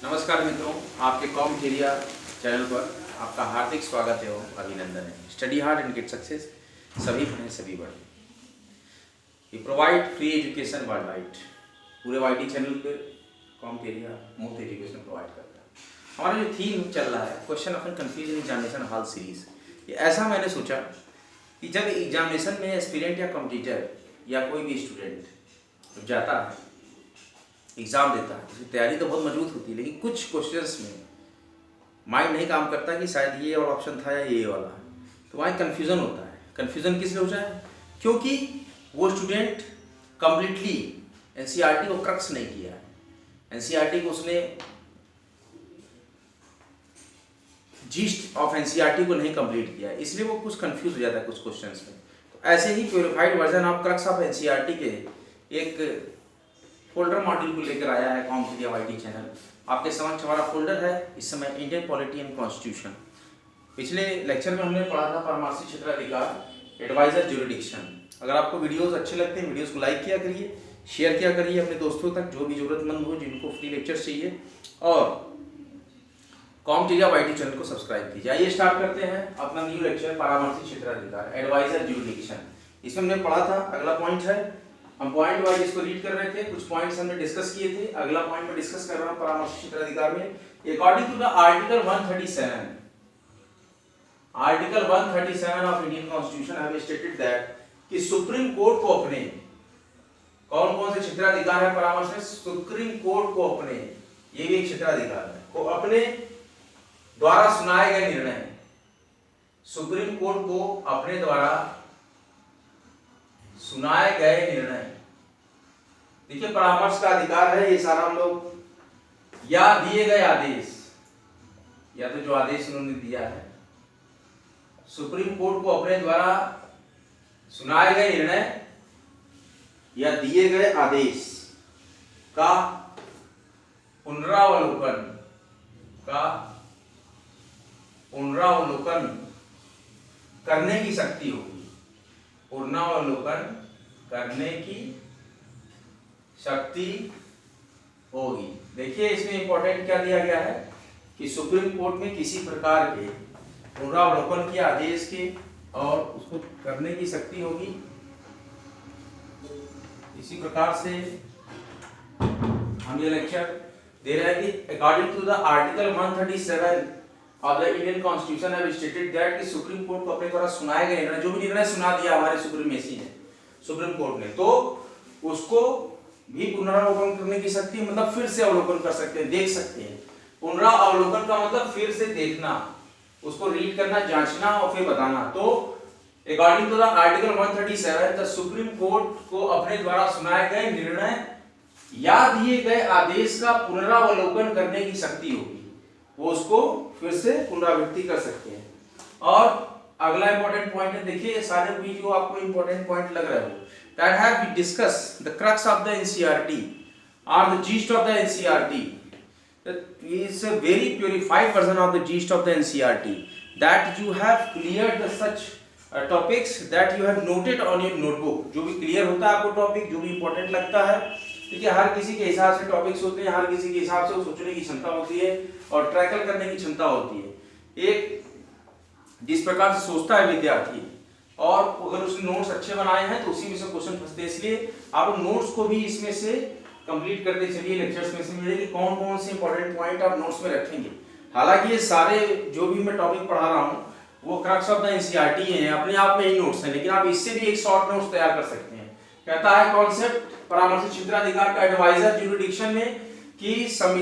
नमस्कार मित्रों, आपके कॉमटेरिया चैनल पर आपका हार्दिक स्वागत है और अभिनंदन है। Study hard and get success, सभी पढ़ें सभी बढ़ें। ये provide free education world wide, पूरे वाईटी चैनल पे कॉमटेरिया मुफ्त एजुकेशन प्रोवाइड करता है। हमारा जो थीम चल रहा है question of confusion examination hall series, ये ऐसा मैंने सोचा कि जब एग्जामिनेशन में एस्पिरेंट या कॉम्पिटिटर या कोई भी स्टूडेंट जाता है, एग्ज़ाम देता है, उसकी तैयारी तो बहुत मजबूत होती है, लेकिन कुछ क्वेश्चंस में माइंड नहीं काम करता कि शायद ये वाला ऑप्शन था या ये वाला, तो वहाँ कन्फ्यूज़न होता है। कन्फ्यूज़न किस लिए होता है? क्योंकि वो स्टूडेंट कम्प्लीटली एनसीईआरटी को क्रक्स नहीं किया है, एनसीईआरटी को उसने जीस्ट ऑफ एनसीईआरटी को नहीं कंप्लीट किया है, इसलिए वो कुछ कंफ्यूज हो जाता है कुछ क्वेश्चंस में। तो ऐसे ही purified version of crux of NCERT के एक फोल्डर मॉड्यूल को लेकर आया है कॉमटेरिया वाईटी चैनल। आपके समक्ष हमारा फोल्डर है इस समय इंडियन पॉलिटी एंड कॉन्स्टिट्यूशन। पिछले लेक्चर में हमने पढ़ा था परामर्शी क्षेत्राधिकार एडवाइजर ज्यूरिडिक्शन। अगर आपको वीडियोस अच्छे लगते हैं, वीडियोस को लाइक किया करिए, शेयर किया करिए अपने दोस्तों तक जो भी जरूरतमंद हो, जिनको फ्री लेक्चर चाहिए, और कॉमटेरिया वाईटी चैनल को सब्सक्राइब कीजिए। आइए स्टार्ट करते हैं अपना न्यू लेक्चर परामर्शी क्षेत्राधिकार एडवाइजर ज्यूरिडिक्शन। इसमें हमने पढ़ा था, अगला पॉइंट है, हम पॉइंट वाइज इसको रीड कर रहे थे, कुछ पॉइंट्स हमने डिस्कस किए थे। अगला पॉइंट में डिस्कस कर रहा हूं परामर्शी क्षेत्राधिकार में according to the article 137 of Indian constitution have stated that कि सुप्रीम कोर्ट को अपने कौन कौन से क्षेत्राधिकार है परामर्श में? सुप्रीम कोर्ट को अपने, ये भी एक क्षेत्राधिकार है, को अपने द्वारा सुनाए गए निर्णय, सुप्रीम कोर्ट को अपने द्वारा सुनाए गए निर्णय, देखिए परामर्श का अधिकार है ये सारा हम लोग, या दिए गए आदेश, या तो जो आदेश उन्होंने दिया है, सुप्रीम कोर्ट को अपने द्वारा सुनाए गए निर्णय या दिए गए आदेश का पुनरावलोकन करने की शक्ति होगी, पुनरावलोकन करने की शक्ति होगी। देखिए इसमें इंपॉर्टेंट क्या दिया गया है कि सुप्रीम कोर्ट में किसी प्रकार के पुनरावलोकन के आदेश के और उसको करने की शक्ति होगी। इसी प्रकार से हम ये लेक्चर दे रहे हैं कि according to the article 137 of the Indian constitution have stated that कि सुप्रीम कोर्ट को अपने द्वारा सुनाए गए निर्णय, जो भी निर्णय सुना दिया हमारे सुप्रीमेसी ने, सुप्रीम कोर्ट ने, तो उसको भी पुनरावलोकन करने की शक्ति, मतलब फिर से अवलोकन कर सकते हैं, देख सकते हैं। पुनरावलोकन का मतलब फिर से देखना, उसको रीड करना, जांचना और फिर बताना। तो according to the article 137 the supreme court को अपने द्वारा सुनाए गए निर्णय या दिए गए आदेश का पुनरावलोकन करने की शक्ति होगी, वो उसको फिर से पुनरावृत्ति कर सकते हैं। और अगला इंपॉर्टेंट पॉइंट है, देखिए सारे वीडियो आपको इंपॉर्टेंट पॉइंट लग रहे हो, that have we discussed the crux of the NCERT or the gist of the NCERT. That is a very purified version of the gist of the NCERT that you have cleared the such topics that you have noted on your notebook. जो भी clear होता है आपको topic, जो भी important लगता है, देखिए हर किसी के हिसाब से टॉपिक्स होते हैं, हर किसी के हिसाब से वो सोचने की क्षमता होती है और ट्रैकल करने की क्षमता होती है। एक जिस प्रकार से सोचता है विद्यार्थी, और अगर उसने नोट्स अच्छे बनाए हैं तो उसी में से क्वेश्चन फंसते हैं, इसलिए आप नोट्स को भी इसमें से कंप्लीट करते चलिए। लेक्चर्स में से मिलेगी कौन कौन से इंपॉर्टेंट पॉइंट आप नोट्स में रखेंगे। हालांकि ये सारे जो भी मैं टॉपिक पढ़ा रहा हूँ वो क्रक्स ऑफ द एनसीईआरटी हैं, अपने आप में ही नोट्स हैं, लेकिन आप इससे भी एक शॉर्ट नोट्स तैयार कर सकते हैं। कहता है कॉन्सेप्ट परामर्शी क्षेत्राधिकार का एडवाइजर ज्यूरिडिक्शन में कि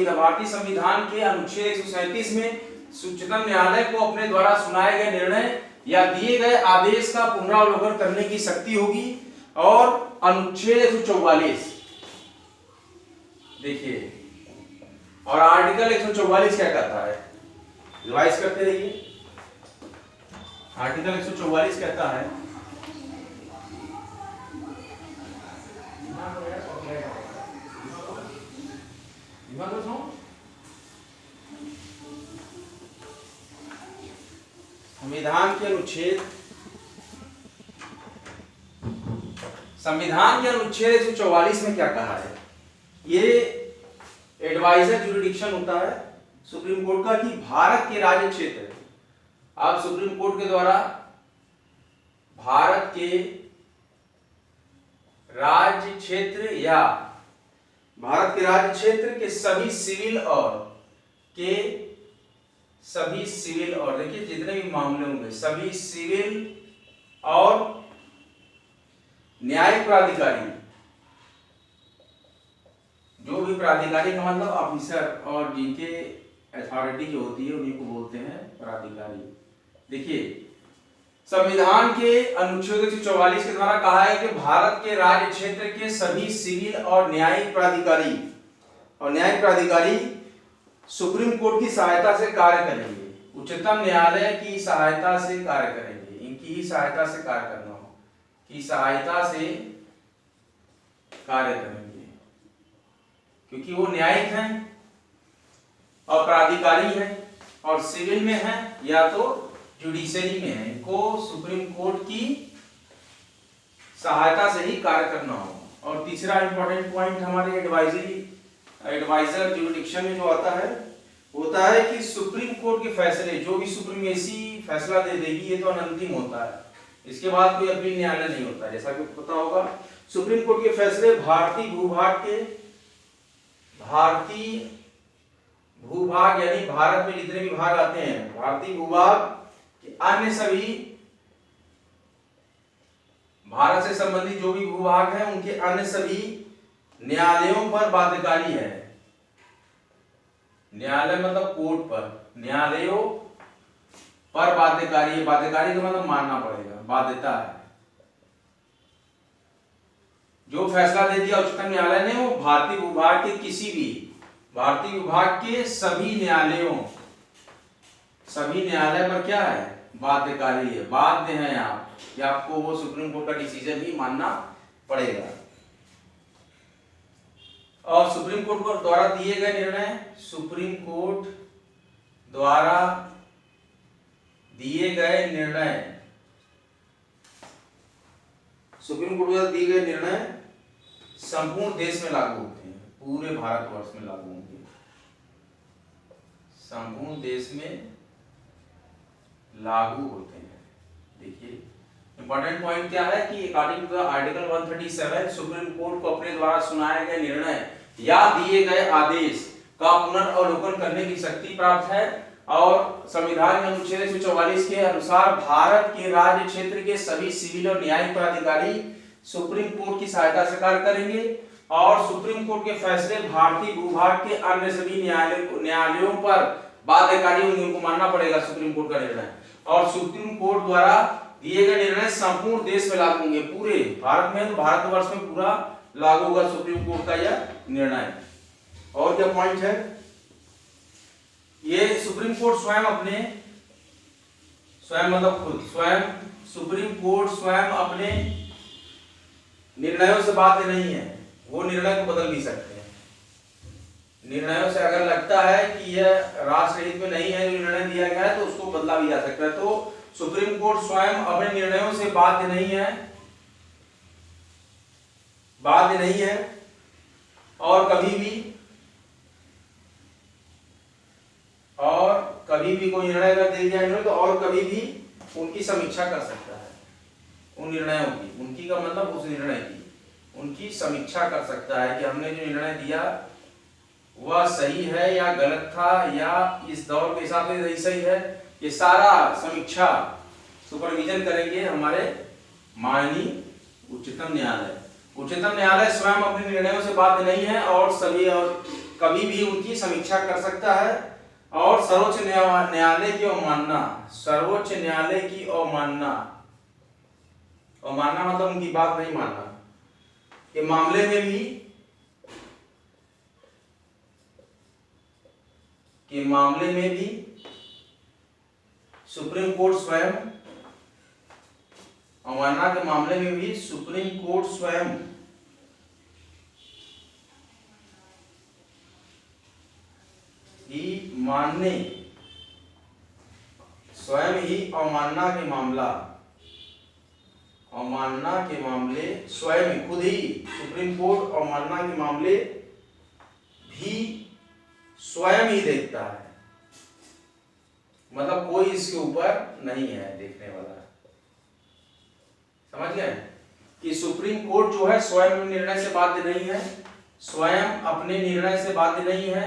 भारतीय संविधान के अनुच्छेद 137 में उच्चतम न्यायालय को अपने द्वारा सुनाए गए निर्णय या दिए गए आदेश का पुनरावलोकन करने की शक्ति होगी। और अनुच्छेद 144 देखिए, और आर्टिकल 144 क्या कहता है, रिवाइज करते रहिए। आर्टिकल 144 कहता है, संविधान के अनुच्छेद 144 में क्या कहा है, ये एडवाइजर जुरिडिक्शन होता है सुप्रीम कोर्ट का कि भारत के राज्य क्षेत्र, आप सुप्रीम कोर्ट के द्वारा भारत के राज्य क्षेत्र या भारत के राज्य क्षेत्र के सभी सिविल और देखिए जितने भी मामले होंगे सभी सिविल और न्यायिक प्राधिकारी, जो भी प्राधिकारी का मतलब ऑफिसर और जिनके अथॉरिटी जो होती है उन्हीं को बोलते हैं प्राधिकारी। देखिए संविधान के अनुच्छेद 144 के द्वारा कहा है कि भारत के राज्य क्षेत्र के सभी सिविल और न्यायिक प्राधिकारी सुप्रीम कोर्ट की सहायता से कार्य करेंगे, उच्चतम न्यायालय की सहायता से कार्य करेंगे, इनकी ही सहायता से कार्य करना हो, की सहायता से कार्य करेंगे, क्योंकि वो न्यायिक हैं और प्राधिकारी हैं और सिविल में हैं या तो जुडिशरी में है, इनको सुप्रीम कोर्ट की सहायता से ही कार्य करना हो। और तीसरा इंपॉर्टेंट पॉइंट हमारे एडवाइजर जुरिडिक्शन में जो आता है होता है कि सुप्रीम कोर्ट के फैसले, जो भी सुप्रीमेसी फैसला दे देगी ये तो अनंतिम होता है, इसके बाद कोई अपील न्यायालय नहीं होता। जैसा कि पता होगा सुप्रीम कोर्ट के फैसले भारतीय भूभाग यानी भारत में जितने भी भाग आते हैं, भारतीय भूभाग अन्य सभी भारत से संबंधित जो भी भूभाग हैं उनके अन्य सभी न्यायालयों पर बाध्यकारी है। न्यायालय मतलब कोर्ट पर, न्यायालयों पर बाध्यकारी है। बाध्यकारी का मतलब मानना पड़ेगा, बाध्यता है। जो फैसला दे दिया उच्चतम न्यायालय ने वो भारतीय भूभाग के किसी भी भारतीय विभाग के सभी न्यायालय पर क्या है, बाध्यकारी है, बाध्य हैं आप कि आपको वो सुप्रीम कोर्ट का डिसीजन ही मानना पड़ेगा। और सुप्रीम कोर्ट द्वारा दिए गए निर्णय, सुप्रीम कोर्ट द्वारा दिए गए निर्णय संपूर्ण देश में लागू होते हैं, पूरे भारतवर्ष में लागू होंगे, संपूर्ण देश में लागू होते हैं। देखिए इंपॉर्टेंट पॉइंट क्या है कि according to the article 137 supreme court को अपने द्वारा सुनाए गए निर्णय या दिए गए आदेश का पुनर्वलोकन करने की शक्ति प्राप्त है और संविधान के अनुच्छेद 144 के अनुसार भारत के राज्य क्षेत्र के सभी सिविल और न्यायिक प्राधिकारी सुप्रीम कोर्ट की सहायता से कार्य करेंगे और सुप्रीम कोर्ट के फैसले भारतीय भूभाग के अन्य सभी न्यायालयों पर बाध्यकारी होंगे, उनको मानना पड़ेगा सुप्रीम कोर्ट का निर्णय। और सुप्रीम कोर्ट द्वारा दिए गए निर्णय संपूर्ण देश में लागू होंगे, पूरे भारत में, तो भारतवर्ष में पूरा लागू होगा सुप्रीम कोर्ट का यह निर्णय। और क्या पॉइंट है, ये सुप्रीम कोर्ट सुप्रीम कोर्ट स्वयं अपने निर्णयों से बाध्य नहीं है, वो निर्णय को बदल भी सकते हैं। निर्णयों से अगर लगता है कि यह राष्ट्रहित में नहीं है जो निर्णय दिया गया है तो उसको बदला भी जा सकता है। तो सुप्रीम कोर्ट स्वयं अपने निर्णयों से बाध्य नहीं है और कभी भी कोई निर्णय अगर दे दिया इन्होंने तो और कभी भी उनकी समीक्षा कर सकता है, उन निर्णयों की, उनकी का मतलब उस निर्णय की उनकी समीक्षा कर सकता है कि हमने जो निर्णय दिया वह सही है या गलत था या इस दौर के हिसाब से सही है। ये सारा समीक्षा सुपरविजन करेंगे हमारे माननीय उच्चतम न्यायालय। उच्चतम न्यायालय स्वयं अपने निर्णयों से बाध्य नहीं है और कभी भी उनकी समीक्षा कर सकता है और सर्वोच्च न्यायालय की अवमानना मतलब उनकी बात नहीं मानना के मामले में भी सुप्रीम कोर्ट स्वयं अवमानना के मामले में भी सुप्रीम कोर्ट स्वयं ही अवमानना के मामले स्वयं खुद ही सुप्रीम कोर्ट अवमानना के मामले भी स्वयं ही देखता है, मतलब कोई इसके ऊपर नहीं है देखने वाला। समझ गए कि सुप्रीम कोर्ट जो है स्वयं निर्णय से बाध्य नहीं है, स्वयं अपने निर्णय से बाध्य नहीं है,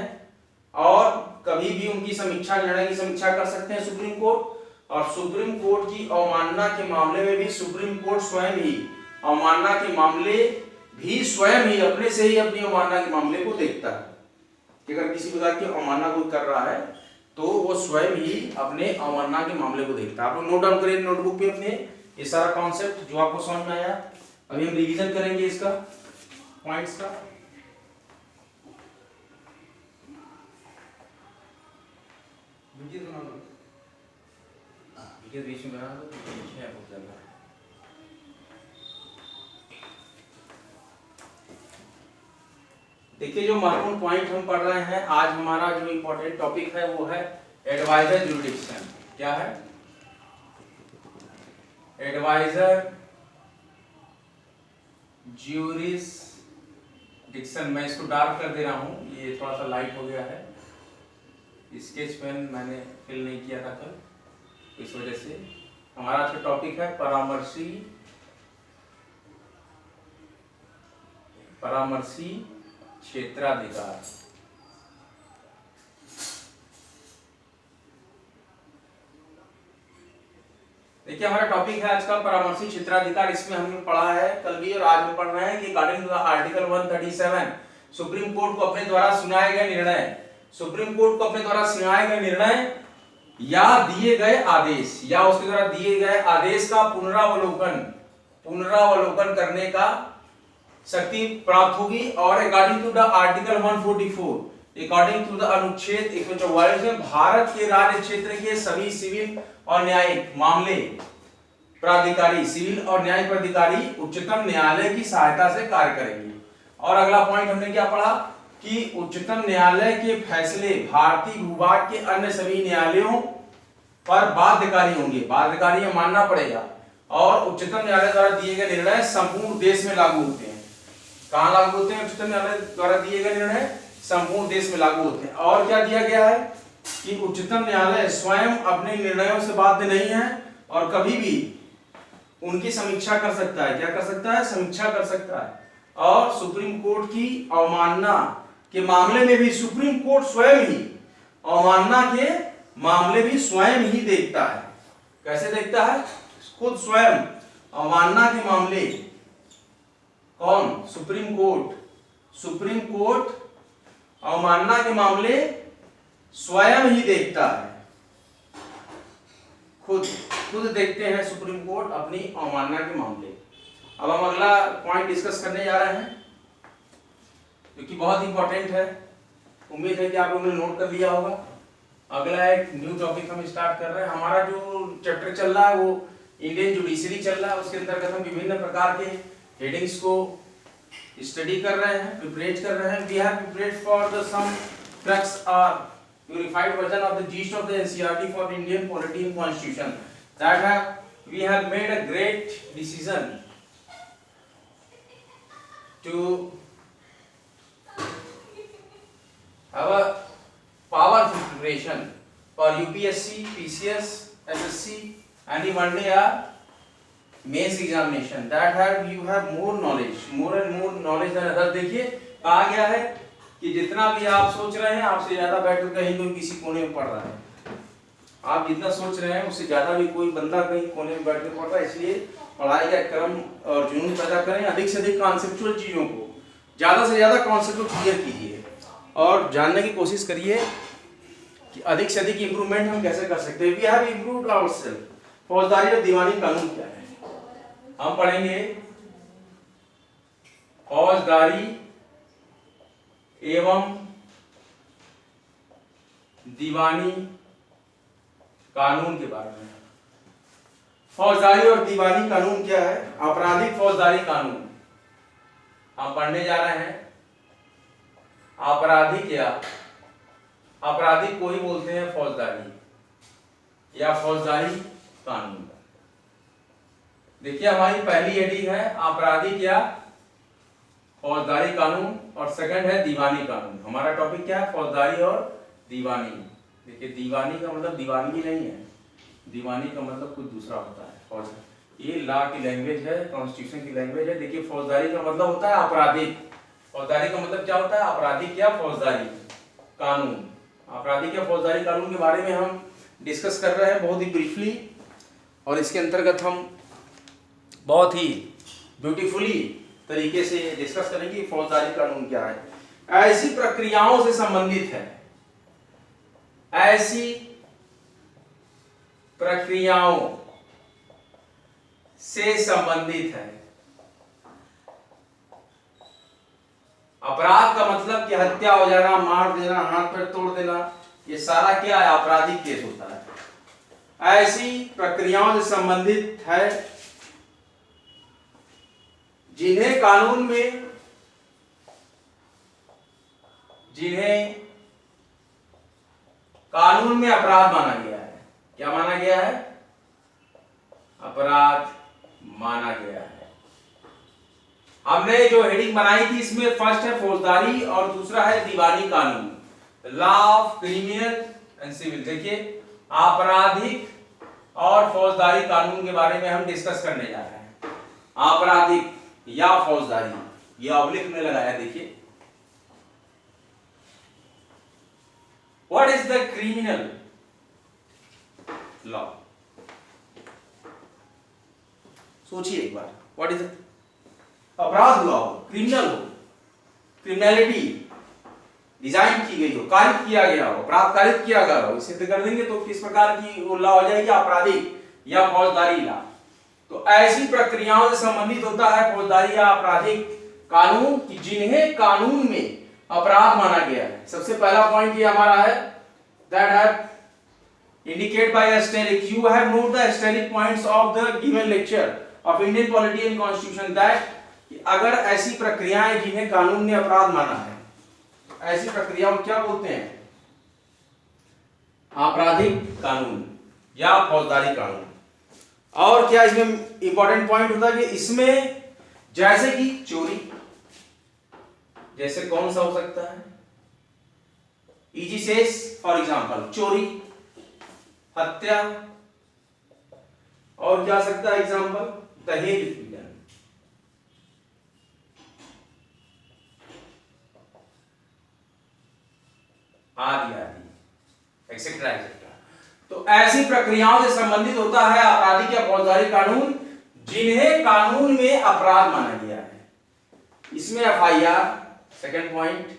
और कभी भी उनकी समीक्षा, निर्णय की समीक्षा कर सकते हैं सुप्रीम कोर्ट। और सुप्रीम कोर्ट की अवमानना के मामले में भी सुप्रीम कोर्ट स्वयं ही अवमानना के मामले भी स्वयं ही अपने से ही अपनी अवमानना के मामले को देखता है कि अगर किसी प्रकार की अवमानना कोई कर रहा है तो वो स्वयं ही अपने अवमानना के मामले को देखता है। आप लोग नोट डाउन करें नोटबुक पे अपने ये सारा कॉन्सेप्ट जो आपको समझ में आया। अभी हम रिवीजन करेंगे इसका पॉइंट्स का। बीच में बना दो, देखिए जो महत्वपूर्ण पॉइंट हम पढ़ रहे हैं आज, हमारा जो इंपॉर्टेंट टॉपिक है वो है एडवाइजर जुरिडिक्शन। क्या है? Adviser jurisdiction. मैं इसको डार्क कर दे रहा हूं, ये थोड़ा सा लाइट हो गया है, स्केच पेन मैंने फिल नहीं किया था कल, इस वजह से। हमारा आज का टॉपिक है परामर्शी क्षेत्राधिकार। देखिए हमारा टॉपिक है आज का परामर्शी क्षेत्राधिकार। इसमें हमने पढ़ा है कल भी और आज हम पढ़ रहे हैं कि according to article 137 supreme court को अपने द्वारा सुनाए गए निर्णय, सुप्रीम कोर्ट को अपने द्वारा सुनाए गए निर्णय या दिए गए आदेश या उसके द्वारा दिए गए आदेश का पुनरावलोकन करने का शक्ति प्राप्त होगी। और according to the article 144, according to the अनुच्छेद 144 में भारत के राज्य क्षेत्र के सभी सिविल और न्यायिक मामले प्राधिकारी, सिविल और न्यायिक प्राधिकारी उच्चतम न्यायालय की सहायता से कार्य करेंगे। और अगला पॉइंट हमने क्या पढ़ा कि उच्चतम न्यायालय के फैसले भारतीय भूभाग के अन्य सभी न्यायालयों पर बाध्यकारी होंगे, बाध्यकारी मानना पड़ेगा। और उच्चतम न्यायालय द्वारा दिए गए निर्णय संपूर्ण देश में लागू होते हैं। कहां लागू होते हैं? उच्चतम न्यायालय द्वारा दिए गए निर्णय संपूर्ण देश में लागू होते हैं। और क्या दिया गया है कि उच्चतम न्यायालय स्वयं अपने निर्णयों से बाध्य नहीं है और कभी भी उनकी समीक्षा कर सकता है। क्या कर सकता है? समीक्षा कर सकता है। और सुप्रीम कोर्ट की अवमानना के मामले में भी सुप्रीम कोर्ट स्वयं ही अवमानना के मामले भी स्वयं ही देखता है। कैसे देखता है? खुद स्वयं अवमानना के मामले। कौन? Supreme court. सुप्रीम कोर्ट अवमानना के मामले स्वयं ही देखता है, खुद देखते हैं सुप्रीम कोर्ट अपनी अवमानना के मामले। अब हम अगला पॉइंट डिस्कस करने जा रहे हैं क्योंकि बहुत इंपॉर्टेंट है। उम्मीद है कि आप लोगों ने नोट कर लिया होगा। अगला एक न्यू टॉपिक हम स्टार्ट कर रहे हैं। हमारा जो चैप्टर चल रहा है वो इंडियन जुडिशरी चल रहा है। उसके अंतर्गत हम विभिन्न प्रकार के हेडिंग्स को स्टडी कर रहे हैं, प्रिपरेट कर रहे हैं। We have prepared for the some crux are purified version of the gist of the NCERT for Indian polity and constitution that we have made a great decision to have a powerful preparation for UPSC, PCS, SSC and one day a mains examination that you have more and more knowledge than others। देखिए कहा गया है कि जितना भी आप सोच रहे हैं आपसे ज्यादा बेटर कहीं कोई किसी कोने में पढ़ रहा है। आप जितना सोच रहे हैं उससे ज्यादा भी कोई बंदा कहीं कोने में बैठ के पढ़ रहा है। इसलिए पढ़ाई का क्रम और जुनून पैदा करें, अधिक से अधिक कॉन्सेप्चुअल चीजों को ज्यादा से ज्यादा कॉन्सेप्ट को क्लियर कीजिए और जानने की कोशिश करिए कि अधिक से अधिक इंप्रूवमेंट हम कैसे कर सकते हैं। We have improved ourselves. फौजदारी और दीवानी कानून क्या है? हम पढ़ेंगे फौजदारी एवं दीवानी कानून के बारे में। फौजदारी और दीवानी कानून क्या है? आपराधिक फौजदारी कानून हम पढ़ने जा रहे हैं। आपराधिक या आपराधिक को ही बोलते हैं फौजदारी या फौजदारी कानून। देखिए हमारी पहली हेडिंग है आपराधिक या फौजदारी कानून और सेकंड है दीवानी कानून। हमारा टॉपिक क्या है? फौजदारी और दीवानी। देखिए दीवानी का मतलब दीवानगी नहीं है, दीवानी का मतलब कुछ दूसरा होता है। फौज ये लॉ की लैंग्वेज है, कॉन्स्टिट्यूशन की लैंग्वेज है। देखिए फौजदारी का मतलब होता है आपराधिक। फौजदारी का मतलब क्या होता है? आपराधिक या फौजदारी कानून। आपराधिक या फौजदारी कानून के बारे में हम डिस्कस कर रहे हैं बहुत ही ब्रीफली, और इसके अंतर्गत हम बहुत ही ब्यूटीफुली तरीके से डिस्कस करेंगे फौजदारी कानून क्या है। ऐसी प्रक्रियाओं से संबंधित है, ऐसी प्रक्रियाओं से संबंधित है। अपराध का मतलब कि हत्या हो जाना, मार देना, हाथ पैर तोड़ देना, ये सारा क्या है? आपराधिक केस होता है। ऐसी प्रक्रियाओं से संबंधित है जिन्हें कानून में अपराध माना गया है। क्या माना गया है? अपराध माना गया है। हमने जो हेडिंग बनाई थी इसमें फर्स्ट है फौजदारी और दूसरा है दीवानी कानून, law of criminal and civil. देखिए आपराधिक और फौजदारी कानून के बारे में हम डिस्कस करने जा रहे हैं। आपराधिक या फौजदारी, ये ऑब्लिक में लगाया। देखिए what is the criminal law? सोचिए एक बार, व्हाट इज अपराध हुआ हो, क्रिमिनल हो, क्रिमिनलिटी डिजाइन की गई हो, कारित किया गया हो, अपराध कारित किया गया हो, सिद्ध कर देंगे तो किस प्रकार की वो लॉ हो जाएगी? आपराधिक या फौजदारी लॉ। तो ऐसी प्रक्रियाओं से संबंधित होता है फौजदारी या आपराधिक कानून कि जिन्हें कानून में अपराध माना गया है। सबसे पहला पॉइंट ये हमारा है that have indicate bye asterisk. You have note the asterisk points of the given lecture of Indian polity and constitution that अगर ऐसी प्रक्रियाएं जिन्हें कानून ने अपराध माना है, ऐसी प्रक्रियाओं क्या बोलते हैं? आपराधिक कानून या फौजदारी कानून। और क्या इसमें इंपॉर्टेंट पॉइंट होता है कि इसमें जैसे कि चोरी, जैसे कौन सा हो सकता है? इजी सेस फॉर एग्जांपल चोरी, हत्या, और क्या सकता है एग्जांपल? दहेज उत्पीड़न, आदि आदि एक्सेट्रा एक्सेट्रा। तो ऐसी प्रक्रियाओं से संबंधित होता है आपराधिक या फौजदारी कानून जिन्हें कानून में अपराध माना गया है। इसमें एफआईआर, सेकंड पॉइंट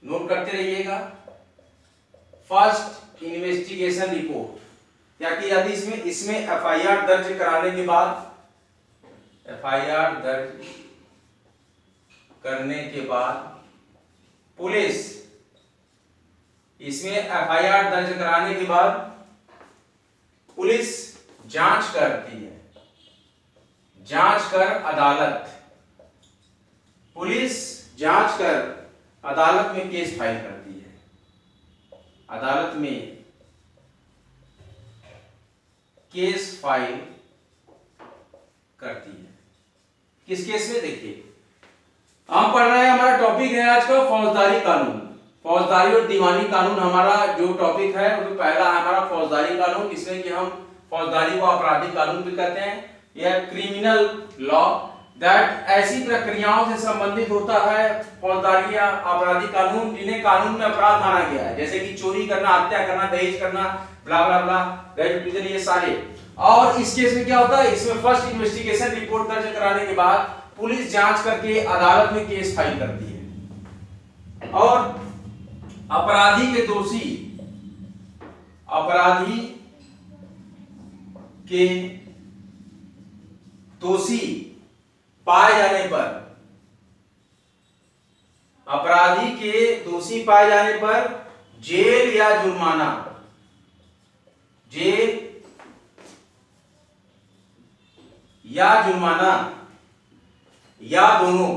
नोट करते रहिएगा, फर्स्ट इन्वेस्टिगेशन रिपोर्ट क्या की जाती है इसमें एफआईआर दर्ज कराने के बाद, एफआईआर दर्ज करने के बाद पुलिस, इसमें एफआईआर दर्ज कराने के बाद पुलिस जांच करती है, जांच कर अदालत, पुलिस जांच कर अदालत में केस फाइल करती है, अदालत में केस फाइल करती है। किस केस में? देखिए हम पढ़ रहे हैं, हमारा टॉपिक है आज का फौजदारी कानून। फौजदारी और दीवानी कानून हमारा जो टॉपिक है वो पहला है हमारा फौजदारी कानून, जिसमें कि हम फौजदारी को आपराधिक कानून भी कहते हैं। यह क्रिमिनल लॉ दैट ऐसी प्रक्रियाओं से संबंधित होता है फौजदारी या आपराधिक कानून जिन्हें कानून में अपराध माना गया है, जैसे कि चोरी करना, हत्या करना, दहेज करना, ब्ला ब्ला ब्ला, दहेज उत्पीड़न, ये सारे। और इस केस में क्या होता है? इसमें फर्स्ट इन्वेस्टिगेशन रिपोर्ट दर्ज कराने के बाद पुलिस जांच करके अदालत में केस फाइल करती है और अपराधी के दोषी पाए जाने पर, अपराधी के दोषी पाए जाने पर जेल या जुर्माना, जेल या जुर्माना या दोनों,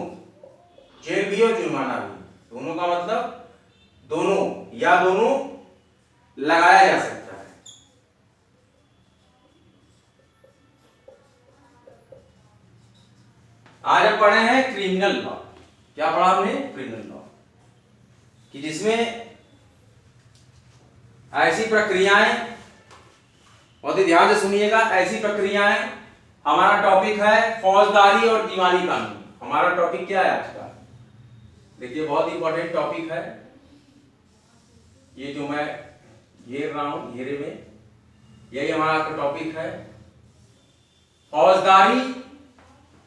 जेल भी और जुर्माना भी, दोनों का मतलब दोनों या दोनों लगाया जा सकता है। आज हम पढ़े हैं क्रिमिनल लॉ। क्या पढ़ा हमने? क्रिमिनल लॉ, कि जिसमें ऐसी प्रक्रियाएं, बहुत ही ध्यान से सुनिएगा, ऐसी प्रक्रियाएं, हमारा टॉपिक है फौजदारी और दीवानी कानून। हमारा टॉपिक क्या है आज का? देखिए बहुत इंपॉर्टेंट टॉपिक है ये, जो मैं घेर रहा हूं घेरे में, यही हमारा टॉपिक है, फौजदारी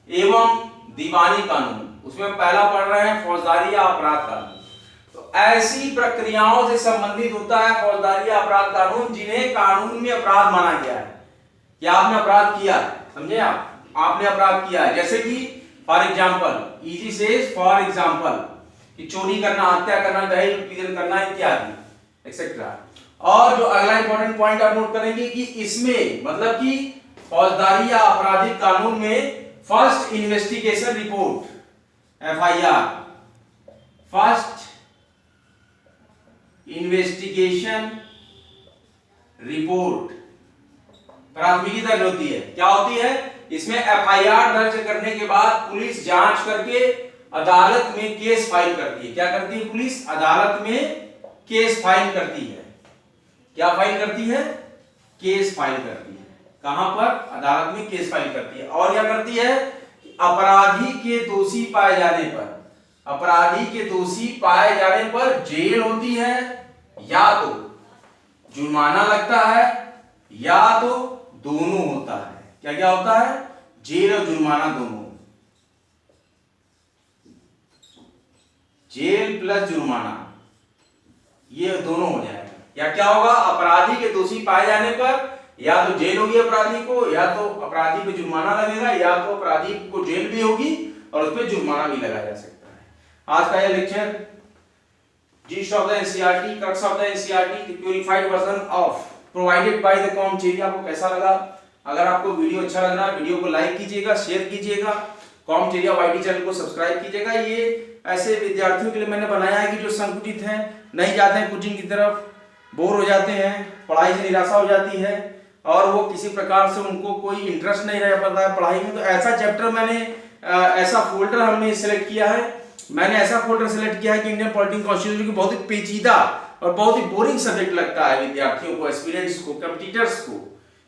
एवं दीवानी कानून। उसमें पहला पढ़ रहे हैं फौजदारी या अपराध कानून। तो ऐसी प्रक्रियाओं से संबंधित होता है फौजदारी या अपराध कानून जिन्हें कानून में अपराध माना गया है, कि आपने अपराध किया है, समझे आप, आपने अपराध किया है। जैसे कि for example, easy says for example, कि चोरी करना, हत्या करना, दहेज उत्पीड़न करना इत्यादि एक्सेट्रा। और जो अगला इंपॉर्टेंट पॉइंट आप नोट करेंगे कि इसमें मतलब कि फौजदारी या आपराधिक कानून में first investigation report FIR, first investigation report प्राथमिकी दर्ज होती है। क्या होती है? इसमें FIR दर्ज करने के बाद पुलिस जांच करके अदालत में केस फाइल करती है। क्या करती है पुलिस? अदालत में केस फाइल करती है। क्या फाइल करती है? केस फाइल करती है। कहां पर? अदालत में केस फाइल करती है। और क्या करती है? अपराधी के दोषी पाए जाने पर, अपराधी के दोषी पाए जाने पर जेल होती है, या तो जुर्माना लगता है, या तो दोनों होता है। क्या क्या होता है? जेल और जुर्माना दोनों, जेल प्लस जुर्माना, ये दोनों हो जाएगा। या क्या होगा? अपराधी के दोषी पाए जाने पर या तो जेल होगी अपराधी को, या तो अपराधी पे जुर्माना लगेगा, या तो अपराधी को जेल भी होगी और उस पर जुर्माना भी लगाया जा सकता है। आज का यह lecture gist of the NCERT, crux of the NCERT, the purified version of provided by the कॉमचेरिया, आपको कैसा लगा? अगर आपको वीडियो अच्छा लग रहा है, वीडियो को लाइक कीजिएगा, शेयर कीजिएगा, कॉमचेरिया YT चैनल को सब्सक्राइब कीजिएगा। ये ऐसे विद्यार्थियों के लिए मैंने बनाया है कि जो संकुचित हैं, नहीं जाते हैं कोचिंग की तरफ, बोर हो जाते हैं, पढ़ाई से निराशा हो जाती है और वो किसी प्रकार से उनको कोई इंटरेस्ट नहीं रह पाता है पढ़ाई में। तो ऐसा चैप्टर मैंने ऐसा फोल्डर हमने सिलेक्ट किया है, मैंने ऐसा फोल्डर सिलेक्ट किया है कि इंडियन पॉलिटिकल कॉन्स्टिट्यूशन की बहुत ही पेचीदा और बहुत ही बोरिंग सब्जेक्ट लगता है विद्यार्थियों को, एस्पिरेंट्स को, कॉम्पिटिटर्स को,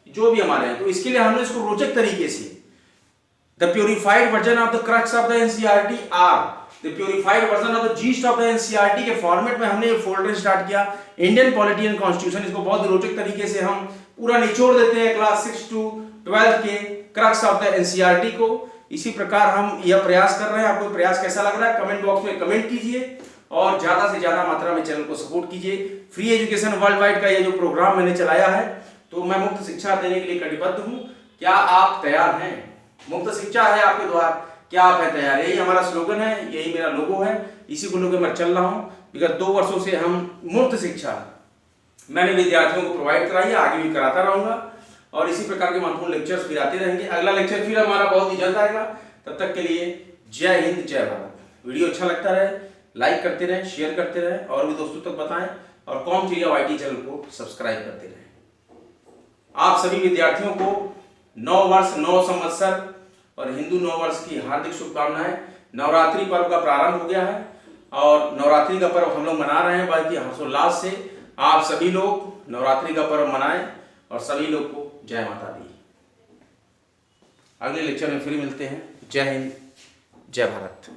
जो भी हमारे हैं। तो इसके लिए हमने इसको रोचक तरीके से the purified version of the crux of the NCERT or the purified version of the gist of the NCERT के फॉर्मेट में हमने ये फोल्डर स्टार्ट किया, इंडियन पॉलिटी एंड कॉन्स्टिट्यूशन। इसको बहुत रोचक तरीके से हम पूरा निचोड़ देते हैं क्लास 6 to 12 के क्रक्स ऑफ द एनसीईआरटी को। इसी प्रकार हम यह प्रयास कर रहे हैं। आपको प्रयास कैसा लग रहा है कमेंट बॉक्स में कमेंट कीजिए और ज्यादा से ज्यादा मात्रा में चैनल को सपोर्ट कीजिए। फ्री एजुकेशन वर्ल्ड वाइड का ये जो प्रोग्राम मैंने चलाया है, तो मैं मुफ्त शिक्षा देने के लिए कटिबद्ध हूँ। क्या आप तैयार हैं? मुफ्त शिक्षा है आपके द्वार, क्या आप हैं तैयार? यही हमारा स्लोगन है, यही मेरा लोगो है, इसी को लेकर मैं चल रहा हूँ। विगत 2 वर्षों से हम मुफ्त शिक्षा मैंने विद्यार्थियों को प्रोवाइड कराई है, आगे भी कराता रहूंगा और इसी प्रकार के महत्वपूर्ण लेक्चर्स फिर आते रहेंगे। अगला लेक्चर फिर हमारा बहुत ही जल्द आएगा। तब तक के लिए जय हिंद, जय भारत। वीडियो अच्छा लगता रहे, लाइक करते रहें, शेयर करते रहें और भी दोस्तों तक बताएं और कॉमचेरिया YT चैनल को सब्सक्राइब करते रहें। आप सभी विद्यार्थियों को 9 वर्ष 9 संवत्सर और हिंदू 9 वर्ष की हार्दिक शुभकामनाएं। नवरात्रि पर्व का प्रारंभ हो गया है और नवरात्रि का पर्व हम लोग मना रहे हैं बल्कि हर्षोल्लास से। आप सभी लोग नवरात्रि का पर्व मनाएं और सभी लोग को जय माता दी। अगले लेक्चर में फिर मिलते हैं। जय हिंद, जय भारत।